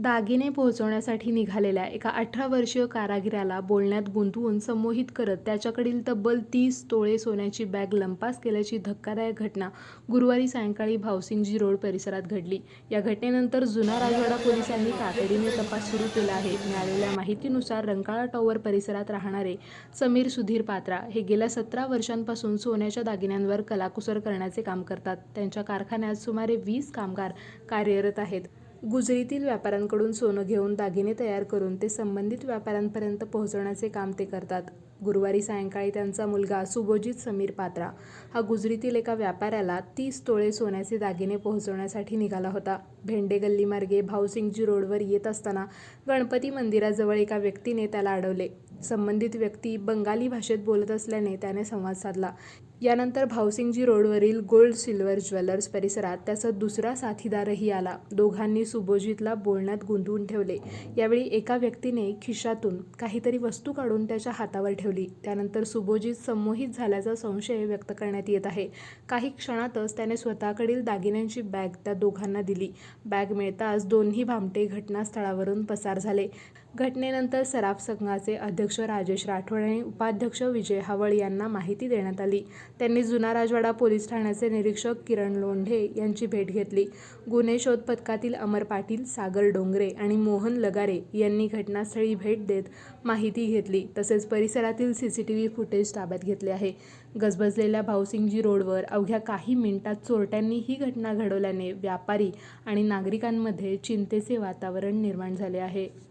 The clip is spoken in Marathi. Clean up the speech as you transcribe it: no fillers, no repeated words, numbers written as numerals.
दागिने पोहोचवण्यासाठी निघालेल्या एका 18 वर्षीय कारागिराला बोलण्यात गुंतवून संमोहित करत त्याच्याकडील तब्बल 30 तोळे सोन्याची बॅग लंपास केल्याची धक्कादायक घटना गुरुवारी सायंकाळी भावसिंगजी रोड परिसरात घडली. या घटनेनंतर जुना राजवाडा पोलिसांनी तातडीने तपास सुरू केला आहे. मिळालेल्या माहितीनुसार रंकाळा टॉवर परिसरात राहणारे समीर सुधीर पात्रा हे गेल्या 17 वर्षांपासून सोन्याच्या दागिन्यांवर कलाकुसर करण्याचे काम करतात. त्यांच्या कारखान्यात सुमारे 20 कामगार कार्यरत आहेत. गुजरीतील व्यापाऱ्यांकडून सोनं घेऊन दागिने तयार करून ते संबंधित व्यापाऱ्यांपर्यंत पोहोचवण्याचे काम ते करतात. गुरुवारी सायंकाळी त्यांचा मुलगा सुभोजित समीर पात्रा हा गुजरीतील एका व्यापाऱ्याला 30 तोळे सोन्याचे दागिने पोहोचवण्यासाठी निघाला होता. भेंडे गल्लीमार्गे भावसिंगजी रोडवर येत असताना गणपती मंदिराजवळ एका व्यक्तीने त्याला अडवले. संबंधित व्यक्ती बंगाली भाषेत बोलत असल्याने त्याने संवाद साधला. यानंतर भावसिंगजी रोडवरील गोल्ड सिल्वर ज्वेलर्स परिसरात त्याचा दुसरा साथीदारही आला. दोघांनी सुभोजितला बोलण्यात गुंतवून ठेवले. यावेळी एका व्यक्तीने खिशातून काहीतरी वस्तू काढून त्याच्या हातावर ठेवली. त्यानंतर सुभोजित संमोहित झाल्याचा संशय व्यक्त करण्यात येत आहे. काही क्षणातच त्याने स्वतःकडील दागिन्यांची बॅग त्या दोघांना दिली. बॅग मिळताच दोन्ही भामटे घटनास्थळावरून पसार झाले. घटनेनंतर सराफ संघाचे अध्यक्ष राजेश राठोड आणि उपाध्यक्ष विजय हावळ यांना माहिती देण्यात आली. त्यांनी जुना राजवाडा पोलीस ठाण्याचे निरीक्षक किरण लोंढे यांची भेट घेतली. गुन्हे शोध पथकातील अमर पाटील, सागर डोंगरे आणि मोहन लगारे यांनी घटनास्थळी भेट देत माहिती घेतली. तसेच परिसरातील सीसीटीव्ही फुटेज ताब्यात घेतले आहे. गजबजलेल्या भावसिंगजी रोडवर अवघ्या काही मिनिटात चोरट्यांनी ही घटना घडवल्याने व्यापारी आणि नागरिकांमध्ये चिंतेचे वातावरण निर्माण झाले आहे.